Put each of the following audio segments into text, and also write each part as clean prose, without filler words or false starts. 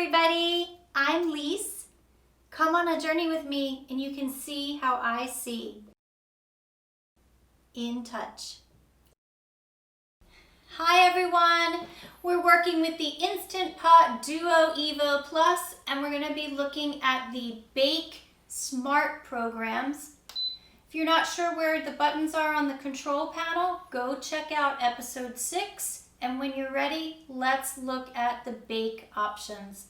everybody, I'm Lis. Come on a journey with me and you can see how I see. In touch. Hi everyone, we're working with the Instant Pot Duo Evo Plus and we're going to be looking at the Bake Smart programs. If you're not sure where the buttons are on the control panel, go check out episode 6. And when you're ready, let's look at the bake options.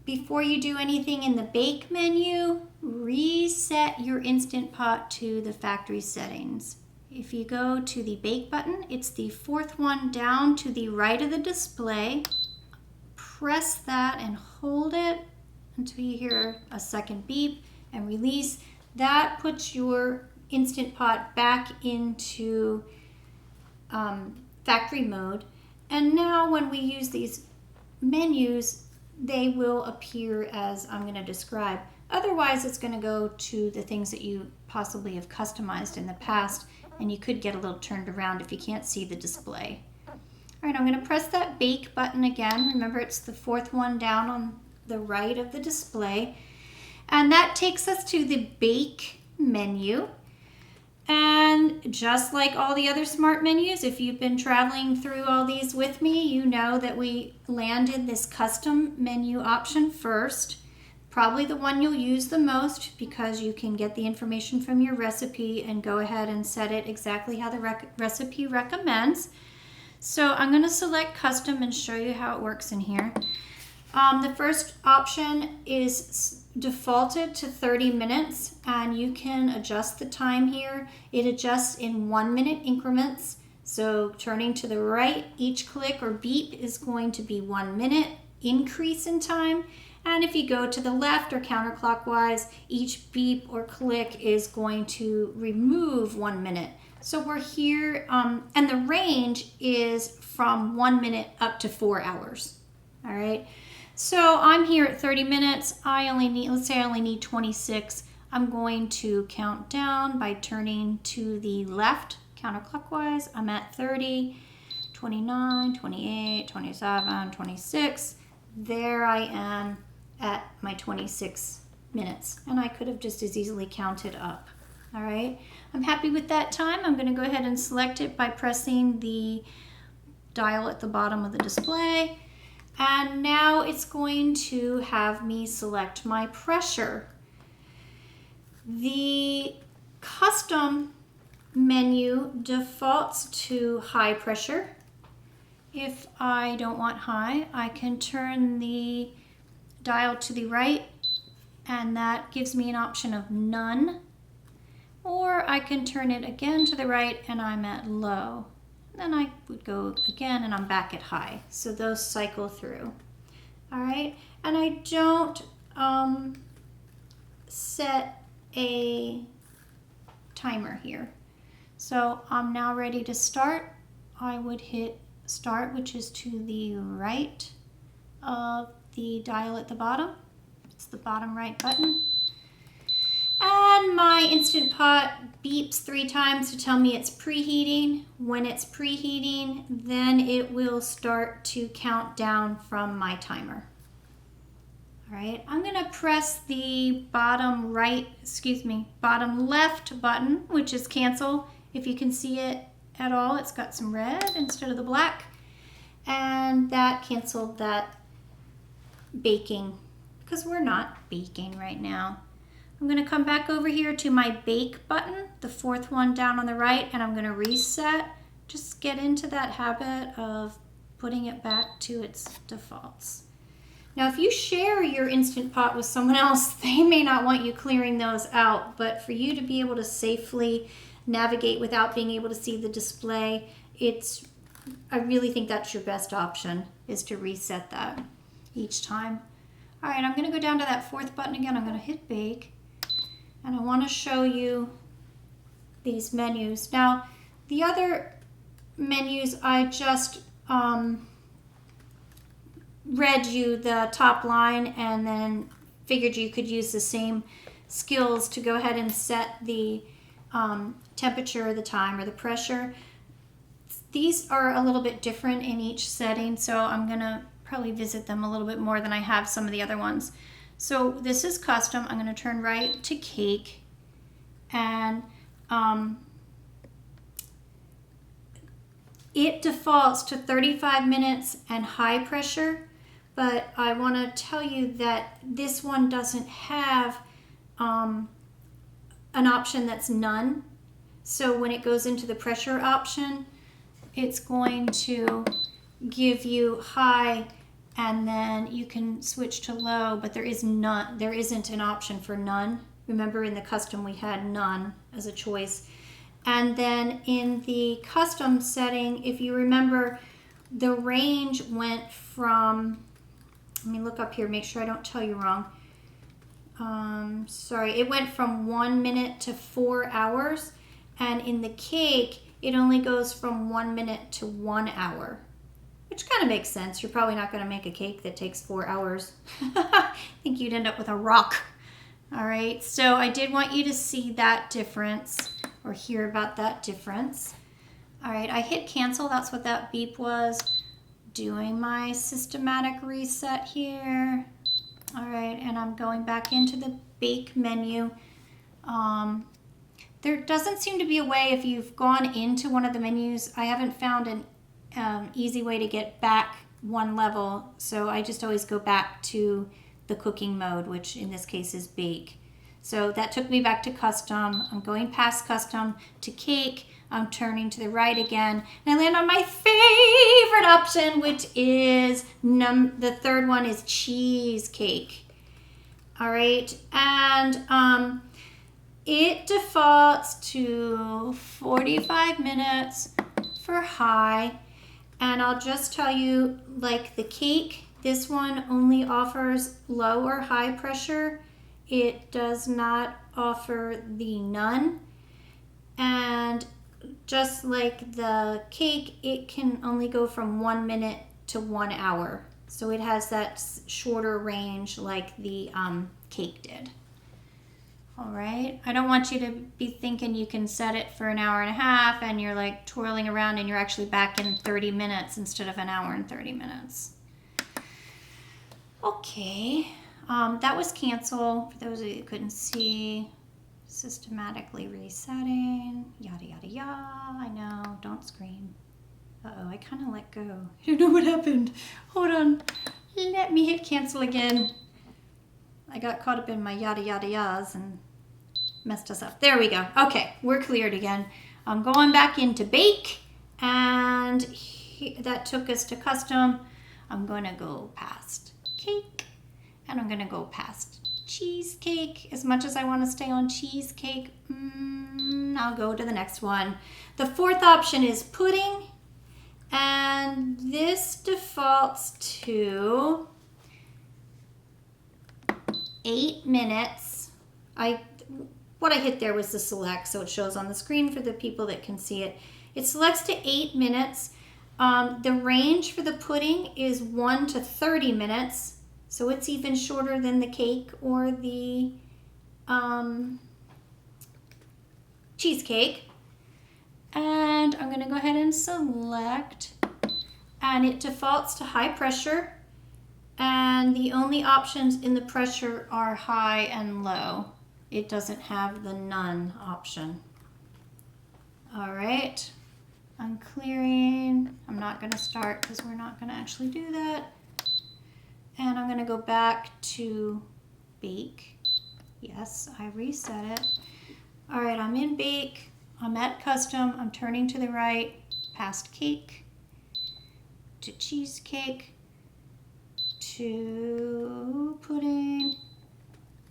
Before you do anything in the bake menu, reset your Instant Pot to the factory settings. If you go to the bake button, it's the fourth one down to the right of the display. Press that and hold it until you hear a second beep and release. That puts your Instant Pot back into factory mode. And now when we use these menus, they will appear as I'm going to describe. Otherwise, it's going to go to the things that you possibly have customized in the past, and you could get a little turned around if you can't see the display. All right, I'm going to press that bake button again. Remember, it's the fourth one down on the right of the display. And that takes us to the bake menu. And just like all the other smart menus, if you've been traveling through all these with me, you know that we landed this custom menu option first. Probably the one you'll use the most because you can get the information from your recipe and go ahead and set it exactly how the recipe recommends. So I'm going to select custom and show you how it works in here. The first option is defaulted to 30 minutes and you can adjust the time here. It adjusts in 1 minute increments. So turning to the right, each click or beep is going to be 1 minute increase in time. And if you go to the left or counterclockwise, each beep or click is going to remove 1 minute. So we're here, and the range is from 1 minute up to 4 hours. All right. So I'm here at 30 minutes. Let's say I only need 26. I'm going to count down by turning to the left counterclockwise. I'm at 30, 29, 28, 27, 26. There I am at my 26 minutes. And I could have just as easily counted up. All right. I'm happy with that time. I'm going to go ahead and select it by pressing the dial at the bottom of the display. And now it's going to have me select my pressure. The custom menu defaults to high pressure. If I don't want high, I can turn the dial to the right and that gives me an option of none. Or I can turn it again to the right and I'm at low. Then I would go again and I'm back at high. So those cycle through. All right. And I don't set a timer here. So I'm now ready to start. I would hit start, which is to the right of the dial at the bottom. It's the bottom right button. And my Instant Pot beeps 3 times to tell me it's preheating. When it's preheating, then it will start to count down from my timer. All right, I'm gonna press the bottom left button, which is cancel. If you can see it at all, it's got some red instead of the black. And that canceled that baking because we're not baking right now. I'm going to come back over here to my bake button, the fourth one down on the right, and I'm going to reset. Just get into that habit of putting it back to its defaults. Now, if you share your Instant Pot with someone else, they may not want you clearing those out, but for you to be able to safely navigate without being able to see the display, I really think that's your best option, is to reset that each time. All right, I'm going to go down to that fourth button again. I'm going to hit bake. And I want to show you these menus. Now, the other menus, I just read you the top line and then figured you could use the same skills to go ahead and set the temperature, the time, or the pressure. These are a little bit different in each setting, so I'm going to probably visit them a little bit more than I have some of the other ones. So this is custom. I'm going to turn right to cake, and it defaults to 35 minutes and high pressure, but I want to tell you that this one doesn't have an option that's none. So when it goes into the pressure option, it's going to give you high, and then you can switch to low, but there isn't an option for none. Remember, in the custom we had none as a choice. And then in the custom setting, if you remember, the range went from, let me look up here, make sure I don't tell you wrong. Sorry, it went from 1 minute to 4 hours. And in the cake, it only goes from 1 minute to 1 hour, which kind of makes sense. You're probably not going to make a cake that takes 4 hours. I think you'd end up with a rock. All right, so I did want you to see that difference or hear about that difference. All right, I hit cancel. That's what that beep was. Doing my systematic reset here. All right, and I'm going back into the bake menu. There doesn't seem to be a way, if you've gone into one of the menus, I haven't found an easy way to get back one level, so I just always go back to the cooking mode, which in this case is bake. So that took me back to custom. I'm going past custom to cake. I'm turning to the right again, and I land on my favorite option, which is the third one is cheesecake. All right, and it defaults to 45 minutes for high, and I'll just tell you, like the cake, this one only offers low or high pressure. It does not offer the none, and just like the cake, it can only go from 1 minute to 1 hour. So it has that shorter range like the cake did. All right, I don't want you to be thinking you can set it for an hour and a half and you're like twirling around and you're actually back in 30 minutes instead of an hour and 30 minutes. Okay, that was cancel. For those of you who couldn't see, systematically resetting, yada, yada, yada. I know, don't scream. Uh-oh, I kind of let go. I don't know what happened. Hold on, let me hit cancel again. I got caught up in my yada, yada, yadas and messed us up. There we go. Okay, we're cleared again. I'm going back into bake, and that took us to custom. I'm going to go past cake, and I'm going to go past cheesecake. As much as I want to stay on cheesecake, I'll go to the next one. The fourth option is pudding, and this defaults to 8 minutes. What I hit there was the select, so it shows on the screen for the people that can see it. It selects to 8 minutes. The range for the pudding is 1 to 30 minutes, so it's even shorter than the cake or the cheesecake. And I'm going to go ahead and select, and it defaults to high pressure, and the only options in the pressure are high and low. It doesn't have the none option. All right, I'm clearing. I'm not going to start because we're not going to actually do that. And I'm going to go back to bake. Yes, I reset it. All right, I'm in bake. I'm at custom. I'm turning to the right, past cake, to cheesecake, to pudding,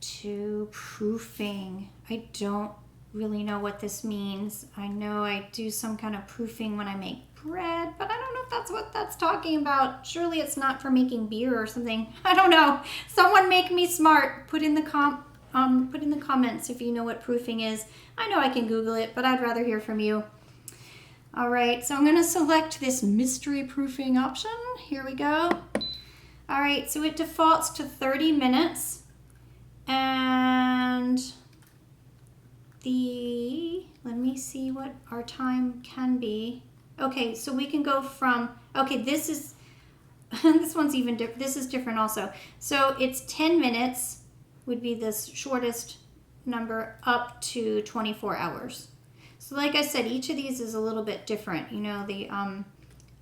to proofing. I don't really know what this means. I know I do some kind of proofing when I make bread, but I don't know if that's what that's talking about. Surely it's not for making beer or something. I don't know. Someone make me smart. Put in the comments if you know what proofing is. I know I can Google it, but I'd rather hear from you. All right, so I'm going to select this mystery proofing option. Here we go. All right, so it defaults to 30 minutes. And let me see what our time can be. Okay, so we can go from, okay, this is This one's even different. This is different also. So it's 10 minutes would be the shortest number up to 24 hours. So like I said, each of these is a little bit different. You know, the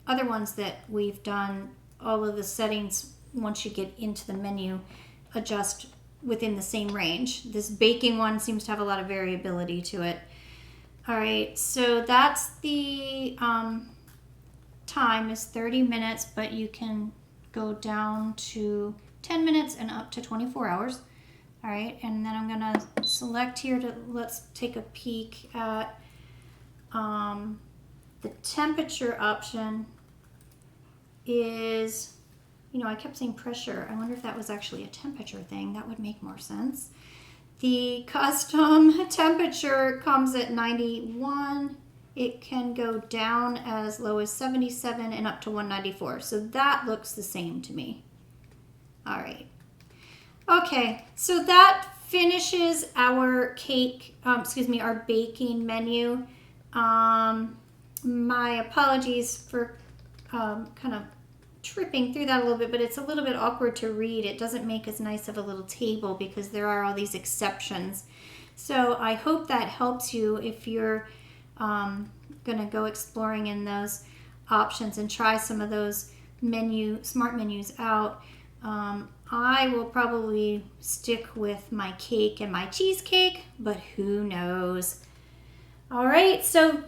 other ones that we've done, all of the settings, once you get into the menu, adjust within the same range. This baking one seems to have a lot of variability to it. All right, so that's the time is 30 minutes, but you can go down to 10 minutes and up to 24 hours. All right, and then I'm gonna select here to, let's take a peek at the temperature option is, you know, I kept saying pressure. I wonder if that was actually a temperature thing. That would make more sense. The custom temperature comes at 91. It can go down as low as 77 and up to 194. So that looks the same to me. All right. Okay, so that finishes our cake, our baking menu. My apologies for kind of tripping through that a little bit, but it's a little bit awkward to read. It doesn't make as nice of a little table because there are all these exceptions. So I hope that helps you if you're going to go exploring in those options and try some of those smart menus out. I will probably stick with my cake and my cheesecake, but who knows? All right, so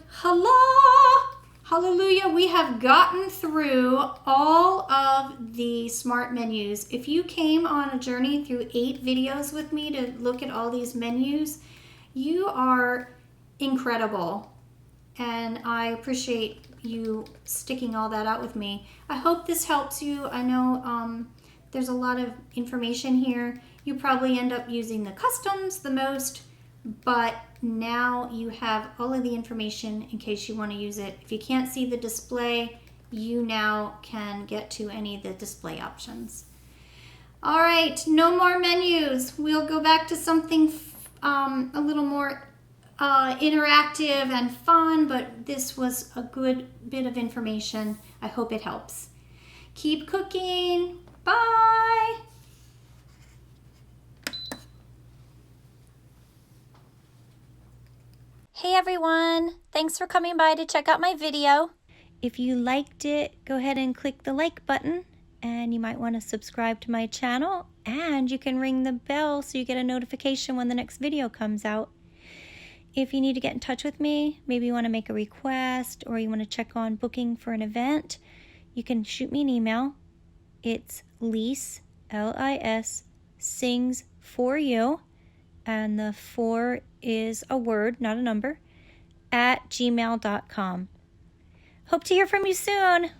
hallelujah, we have gotten through all of the smart menus. If you came on a journey through 8 videos with me to look at all these menus, you are incredible. And I appreciate you sticking all that out with me. I hope this helps you. I know there's a lot of information here. You probably end up using the customs the most, but now you have all of the information in case you want to use it. If you can't see the display, you now can get to any of the display options. All right, no more menus. We'll go back to something a little more interactive and fun, but this was a good bit of information. I hope it helps. Keep cooking. Bye. Hey everyone, thanks for coming by to check out my video. If you liked it, go ahead and click the like button, and you might want to subscribe to my channel, and you can ring the bell so you get a notification when the next video comes out. If you need to get in touch with me, maybe you want to make a request or you want to check on booking for an event, you can shoot me an email. It's Lis, L-I-S, sings for you, and the 4 is a word, not a number, @gmail.com. Hope to hear from you soon.